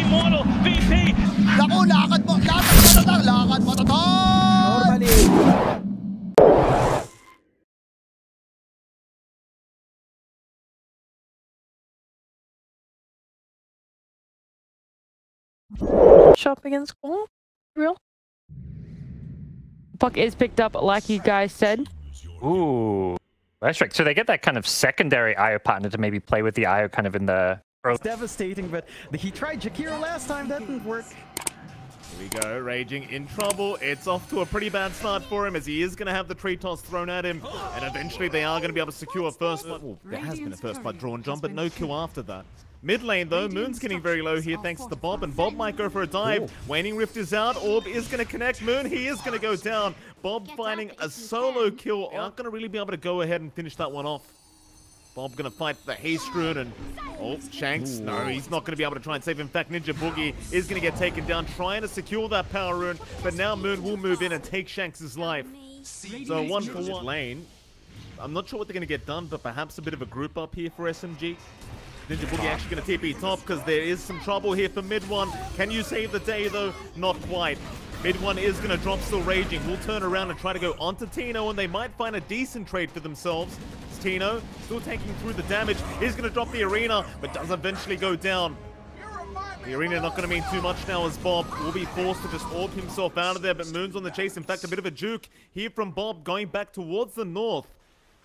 Immortal, VP. Naku, lakad mo to. Normally. Shop against Squall? Real? Puck is picked up, like you guys said. Ooh. That's right. So they get that kind of secondary IO partner to maybe play with the IO kind of in the early. It's devastating, but he tried Jakiro last time, that didn't work. Here we go, Raging in trouble. It's off to a pretty bad start for him as he is going to have the tree toss thrown at him. And eventually they are going to be able to secure a first blood. Well, there has been a first blood drawn, John, but no kill after that. Mid lane though, Moon's getting very low here thanks to Bob, and Bob might go for a dive. Waning Rift is out, Orb is going to connect, Moon, he is going to go down. Bob finding a solo kill, aren't going to really be able to go ahead and finish that one off. Bob going to fight the Haste Rune and, oh, Shanks, no, he's not going to be able to try and save. In fact, Ninja Boogie is going to get taken down, trying to secure that Power Rune, but now Moon will move in and take Shanks' life. So 1-for-1 lane. I'm not sure what they're going to get done, but perhaps a bit of a group up here for SMG. Ninja Boogie actually going to TP top because there is some trouble here for mid one. Can you save the day though? Not quite. Mid one is going to drop, still Raging. We'll turn around and try to go onto Tino, and they might find a decent trade for themselves. It's Tino still taking through the damage. He's going to drop the arena, but does eventually go down. The arena not going to mean too much now as Bob will be forced to just orb himself out of there, but Moon's on the chase. In fact, a bit of a juke here from Bob going back towards the north,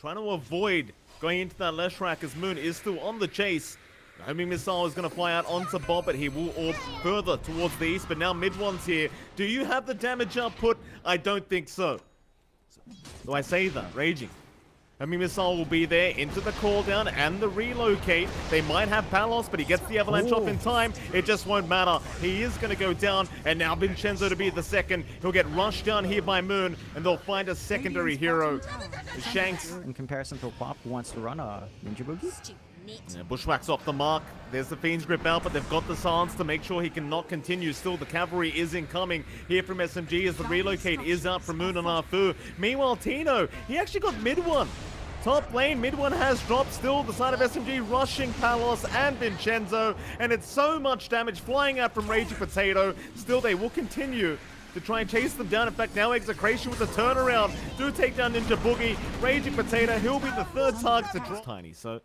trying to avoid going into that Leshrac as Moon is still on the chase. The homing missile is going to fly out onto Bob, but he will orb further towards the east. But now mid one's here. Do you have the damage output? I don't think so. Do I say that? Raging. Homing missile will be there into the call down and the relocate. They might have Palos, but he gets the avalanche off in time. It just won't matter. He is going to go down, and now Vincenzo to be the second. He'll get rushed down here by Moon, and they'll find a secondary hero. Shanks. In comparison to Pop, who wants to run a Ninja Boogie? Yeah, Bushwhack's off the mark. There's the Fiend's Grip out, but they've got the silence to make sure he cannot continue. Still, the cavalry is incoming here from SMG as the relocate is out from Moon and Arfu. Meanwhile, Tino, he actually got mid one. Top lane, mid one has dropped. Still, the side of SMG rushing Palos and Vincenzo, and it's so much damage flying out from Raging Potato. Still, they will continue to try and chase them down. In fact, now Execration with the turnaround do take down Ninja Boogie. Raging Potato, he'll be the third target to drop. Tiny, so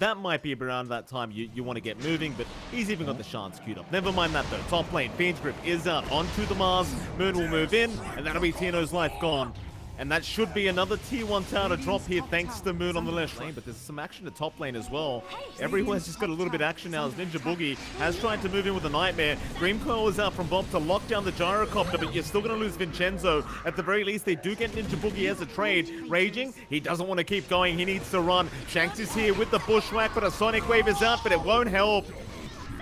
that might be around that time you want to get moving, but he's even got the chance queued up. Never mind that though. Top lane, Fiend's Grip is out onto the Mars. Moon will move in, and that'll be Tino's life gone. And that should be another tier 1 tower to drop here thanks to Moon on the left lane. But there's some action at top lane as well. Everyone's just got a little bit of action now as Ninja Boogie has tried to move in with a Nightmare. Dream Coil is out from Bob to lock down the Gyrocopter, but you're still going to lose Vincenzo. At the very least, they do get Ninja Boogie as a trade. Raging, he doesn't want to keep going. He needs to run. Shanks is here with the Bushwhack, but a Sonic Wave is out, but it won't help.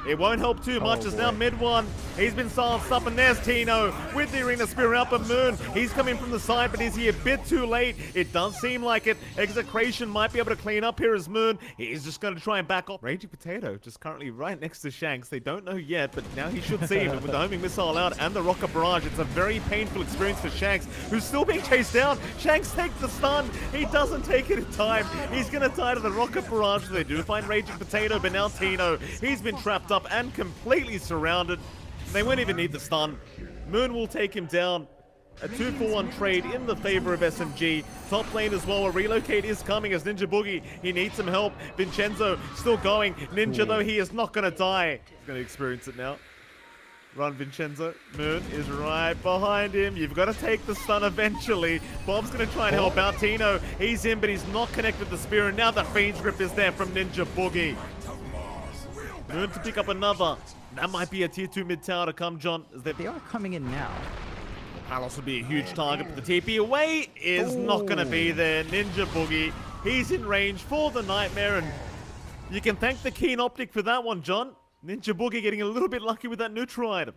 It won't help too much as now mid one. He's been silenced up, and there's Tino with the Arena Spear out, but Moon, he's coming from the side, but is he a bit too late? It does seem like it. Execration might be able to clean up here as Moon. He's just going to try and back off. Raging Potato just currently right next to Shanks. They don't know yet, but now he should see him. And with the homing missile out and the rocket barrage, it's a very painful experience for Shanks, who's still being chased down. Shanks takes the stun. He doesn't take it in time. He's going to die to the rocket barrage. They do find Raging Potato, but now Tino, he's been trapped up and completely surrounded. They won't even need the stun. Moon will take him down. A 2-for-1 trade in the favor of SMG. Top lane as well. A relocate is coming as Ninja Boogie. He needs some help. Vincenzo still going. Ninja, though, he is not going to die. He's going to experience it now. Run, Vincenzo. Moon is right behind him. You've got to take the stun eventually. Bob's going to try and help out Tino. He's in, but he's not connected the spear. And now the Fiend's Grip is there from Ninja Boogie. Moon to pick up another. That might be a tier 2 mid tower to come, John. They are coming in now. Palos would be a huge target, but the TP away is not going to be there. Ninja Boogie, he's in range for the Nightmare, and you can thank the Keen Optic for that one, John. Ninja Boogie getting a little bit lucky with that neutral item.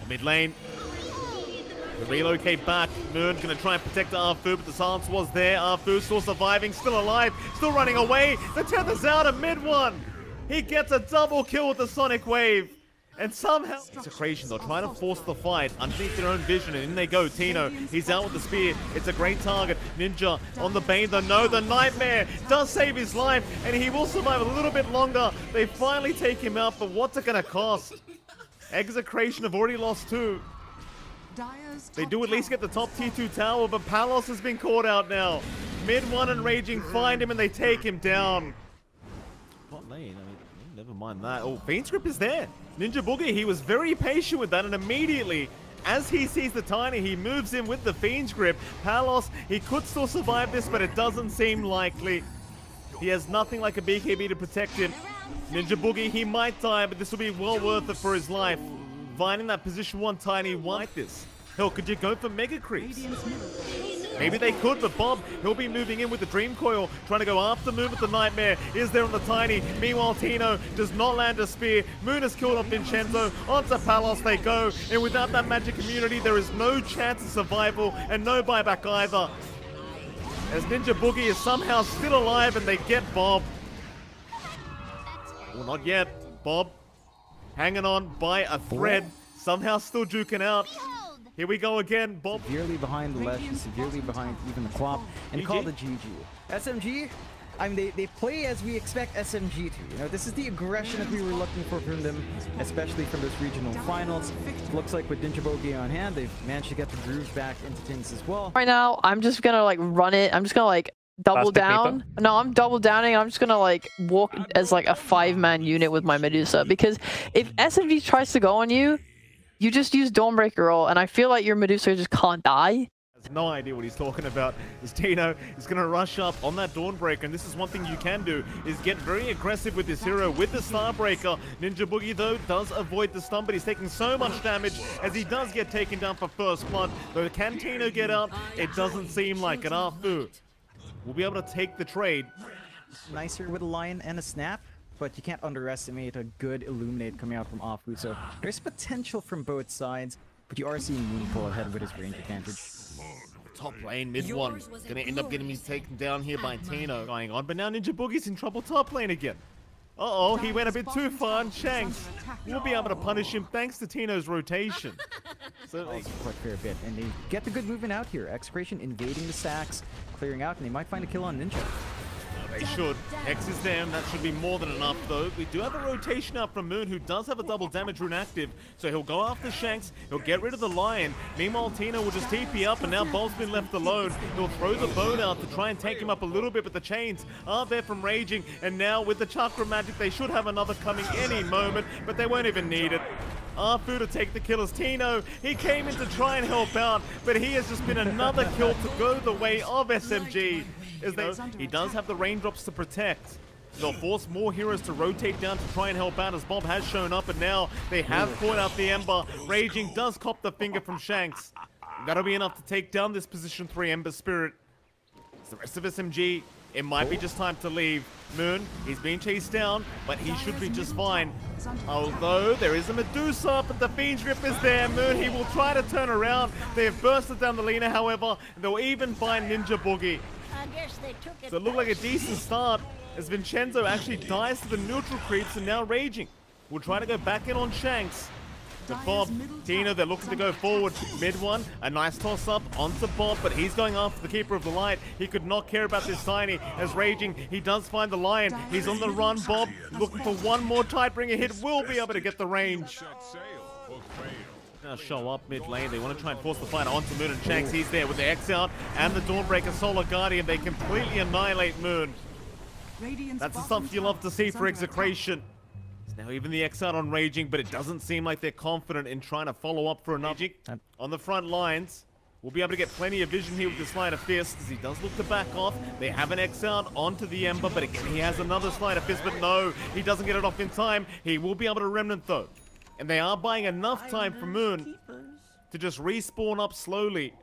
Mid lane. The relocate back. Moon going to try and protect Arfu, but the silence was there. Arfu still surviving, still alive, still running away. The tether's out of mid one. He gets a double kill with the Sonic Wave. And somehow, Execration, they're trying to force the fight underneath their own vision, and in they go. Tino, he's out with the spear. It's a great target. Ninja on the Bane, though. No, the Nightmare does save his life, and he will survive a little bit longer. They finally take him out, but what's it going to cost? Execration have already lost 2. They do at least get the top T2 tower, but Palos has been caught out now. Mid 1 and Raging find him, and they take him down. Bot lane, I mean, never mind that. Oh, Fiend's Grip is there. Ninja Boogie, he was very patient with that, and immediately, as he sees the Tiny, he moves in with the Fiend's Grip. Palos, he could still survive this, but it doesn't seem likely. He has nothing like a BKB to protect him. Ninja Boogie, he might die, but this will be well worth it for his life. Finding that position 1 Tiny like this. Hell, could you go for Mega Creeps? Maybe they could, but Bob, he'll be moving in with the Dream Coil, trying to go after Moon with the Nightmare. Is there on the Tiny. Meanwhile, Tino does not land a spear. Moon has killed off Vincenzo. Onto Palos they go. And without that magic immunity, there is no chance of survival and no buyback either. As Ninja Boogie is somehow still alive and they get Bob. Well, not yet. Bob hanging on by a thread. Somehow still duking out. Here we go again, Bob. Severely behind the Lesh, severely behind even the Quap, and call the GG. SMG, I mean, they play as we expect SMG to. You know, this is the aggression that we were looking for from them, especially from those regional finals. Looks like with Ninja Boogie on hand, they've managed to get the groove back into things as well. Right now, I'm just gonna like run it. I'm just gonna like double down. No, I'm double downing. I'm just gonna like walk as like a 5-man unit with my Medusa, because if SMG tries to go on you, you just use Dawnbreaker roll, and I feel like your Medusa just can't die. Has no idea what he's talking about. As Tino is going to rush up on that Dawnbreaker, and this is one thing you can do, is get very aggressive with this hero with the Starbreaker. Ninja Boogie, though, does avoid the stun, but he's taking so much damage as he does get taken down for first blood. Though can Tino get out? It doesn't seem like it. Arfu will be able to take the trade. Nicer with a Lion and a Snap, but you can't underestimate a good Illuminate coming out from Afu. So there's potential from both sides, but you are seeing Moon pull ahead with his range advantage. Top lane, mid 1. Gonna end up getting me taken down here by Tino. Going on, but now Ninja Boogie's in trouble top lane again. Uh-oh, he went a bit too far, and Shanks will be able to punish him thanks to Tino's rotation. So quite a fair bit, and they get the good movement out here. Execration invading the sacks, clearing out, and they might find a kill on Ninja. They should. X is there, and that should be more than enough, though. We do have a rotation out from Moon, who does have a double damage rune active, so he'll go after Shanks, he'll get rid of the Lion. Meanwhile, Tino will just TP up, and now Bob's been left alone. He'll throw the bone out to try and take him up a little bit, but the chains are there from Raging, and now with the Chakra Magic, they should have another coming any moment, but they won't even need it. Arfu to take the kills. Tino, he came in to try and help out, but he has just been another kill to go the way of SMG. He does have the raindrops to protect. They'll force more heroes to rotate down to try and help out, as Bob has shown up, and now they have caught out the Ember. Raging does cop the finger from Shanks. That'll be enough to take down this position 3 Ember Spirit. It's the rest of SMG. It might be just time to leave. Moon, he's being chased down, but he should be just fine. Although there is a Medusa, but the Fiend's Grip is there. Moon, he will try to turn around. They have bursted down the Lina, however. They'll even find Ninja Boogie. So it looked like a decent start as Vincenzo actually dies to the neutral creeps, and now Raging will try to go back in on Shanks. To Bob, Tino, they're looking to go forward. Mid 1, a nice toss up onto Bob, but he's going after the Keeper of the Light. He could not care about this Tiny. As Raging, he does find the Lion. He's on the run. Bob looking for one more Tidebringer hit, will be able to get the range. Now show up mid lane. They want to try and force the fight onto Moon, and Shanks, he's there with the X out and the Dawnbreaker Solar Guardian. They completely annihilate Moon. That's the stuff you love to see for Execration. Now even the X out on Raging, but it doesn't seem like they're confident in trying to follow up for another. On the front lines, we'll be able to get plenty of vision here with the Sleight of Fist, as he does look to back off. They have an X out onto the Ember, but again, he has another Sleight of Fist, but no, he doesn't get it off in time. He will be able to Remnant though. And they are buying enough time for Moon to just respawn up slowly.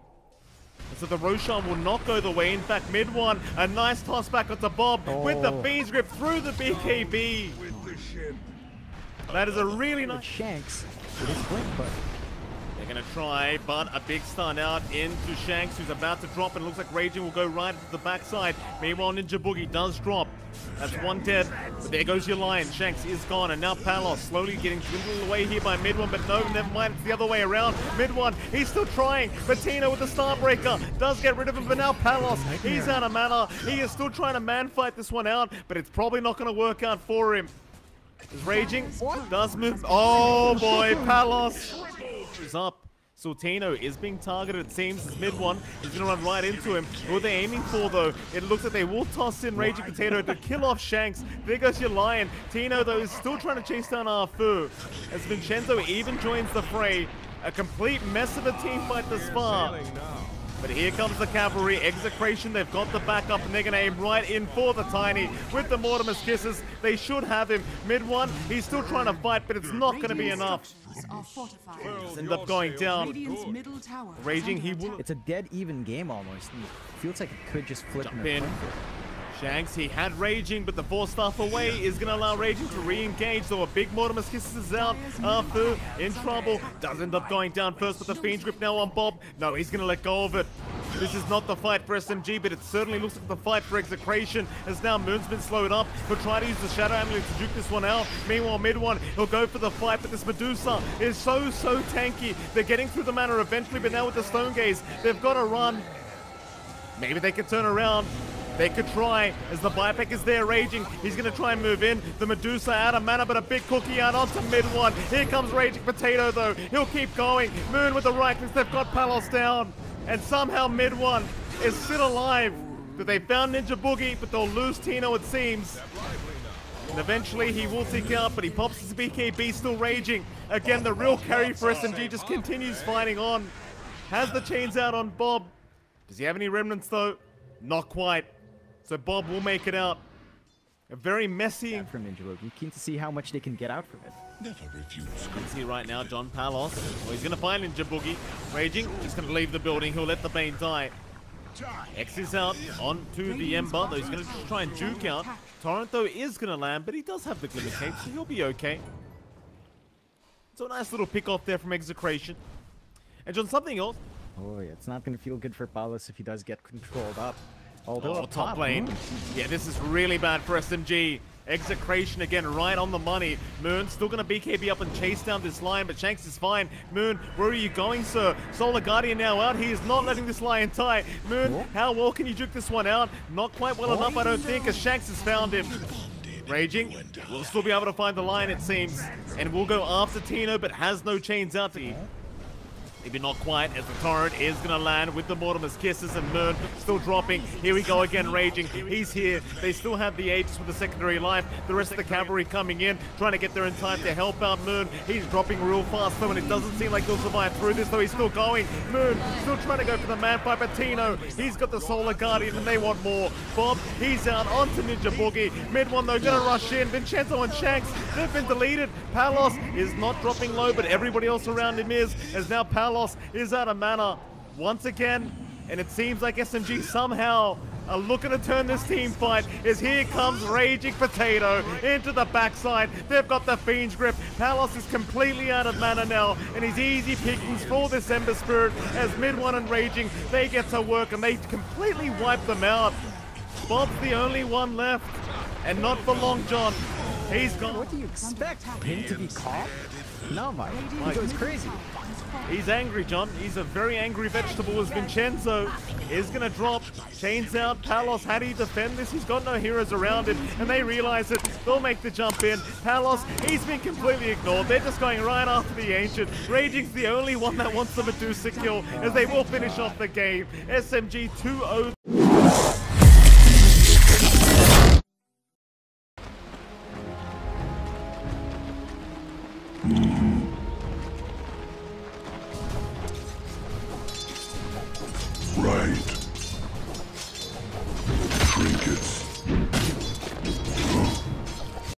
So the Roshan will not go the way. In fact, mid 1, a nice toss back onto Bob with the Fiend's Grip through the BKB. That is a really nice Shanks with his blink, but they're Gonna try, but a big stun out into Shanks, who's about to drop, and it looks like Raging will go right to the backside. Meanwhile, Ninja Boogie does drop. That's one dead, but there goes your Lion. Shanks is gone, and now Palos slowly getting dwindled away here by Mid One, but no, never mind, it's the other way around. Mid One, he's still trying, but Tino with the Starbreaker does get rid of him, but now Palos, he's out of mana. He is still trying to man fight this one out, but it's probably not going to work out for him. Is Raging, does move, oh boy, Palos is up. Sultino is being targeted, it seems, as Mid One is going to run right into him. Who are they aiming for, though? It looks like they will toss in Raging Potato to kill off Shanks. There goes your Lion. Tino, though, is still trying to chase down Arfu, as Vincenzo even joins the fray. A complete mess of a team fight this far. But here comes the cavalry. Execration, they've got the backup, and they're going to aim right in for the Tiny with the Mortimer's Kisses. They should have him. Mid One, he's still trying to fight, but it's not going to be enough. He's end up going down. Raging, he will. It's a dead even game almost. It feels like it could just flip Jump in. Shanks, he had Raging, but the 4-staff away is going to allow Raging to re-engage, so a big Mortimer's Kisses is out. Arfu in trouble, does end up going down first, but the Fiend's Grip now on Bob. No, he's going to let go of it. This is not the fight for SMG, but it certainly looks like the fight for Execration, as now Moon's been slowed up. He'll try to use the Shadow Amulet to juke this one out. Meanwhile, Mid One, he'll go for the fight, but this Medusa is so tanky. They're getting through the mana eventually, but now with the Stone Gaze, they've got to run. Maybe they could turn around. They could try, as the buyback is there, Raging. He's going to try and move in. The Medusa out of mana, but a big cookie out onto Mid One. Here comes Raging Potato, though. He'll keep going. Moon with the right clicks. They've got Palos down. And somehow Mid One is still alive. But they found Ninja Boogie, but they'll lose Tino, it seems. And eventually he will tick out, but he pops his BKB, still Raging. Again, the real carry for SMG just continues fighting on. Has the chains out on Bob. Does he have any remnants, though? Not quite. So Bob will make it out. A very messy... From Ninja Boogie. Keen to see how much they can get out from it. Never refuse. You can see right now, John Palos. Well, he's going to find Ninja Boogie. Raging, just going to leave the building. He'll let the Bane die. X is out onto the Ember, though he's going to try and juke out. Torrent, though, is going to land, but he does have the Glimmer Cape, so he'll be okay. So a nice little pick off there from Execration. And John, something else. Oh yeah, it's not going to feel good for Palos if he does get controlled up. Oh, top lane. Yeah, this is really bad for SMG. Execration again, right on the money. Moon still going to BKB up and chase down this Lion, but Shanks is fine. Moon, where are you going, sir? Solar Guardian now out. He is not letting this Lion tie. Moon, how well can you juke this one out? Not quite well enough, I don't think, as Shanks has found him. Raging, will still be able to find the Lion, it seems. And will go after Tino, but has no chains out to maybe not quite, as the Torrent is going to land with the Mortimer's Kisses, and Moon still dropping. Here we go again, Raging. He's here. They still have the Aegis with the secondary life. The rest of the cavalry coming in, trying to get there in time to help out Moon. He's dropping real fast, though, and it doesn't seem like he'll survive through this, though he's still going. Moon still trying to go for the man fight, but Tino, he's got the Solar Guardian, and they want more. Bob, he's out onto Ninja Boogie. Mid One, though, going to rush in. Vincenzo and Shanks, they've been deleted. Palos is not dropping low, but everybody else around him is, as now Palos is out of mana once again, and it seems like SMG somehow are looking to turn this team fight, as here comes Raging Potato into the backside. They've got the Fiend's Grip. Palos is completely out of mana now, and he's easy pickings for this Ember Spirit, as Mid One and Raging, they get to work, and they completely wipe them out. Bob's the only one left, and not for long, John. He's gone. What do you expect? Him to be caught? No, Mike. He goes crazy. He's angry, John. He's a very angry vegetable, as Vincenzo is going to drop. Chains out. Palos, how do you defend this? He's got no heroes around him, and they realize it. They'll make the jump in. Palos, he's been completely ignored. They're just going right after the Ancient. Raging's the only one that wants the Medusa kill, as they will finish off the game. SMG 2-0. Right. Trinkets.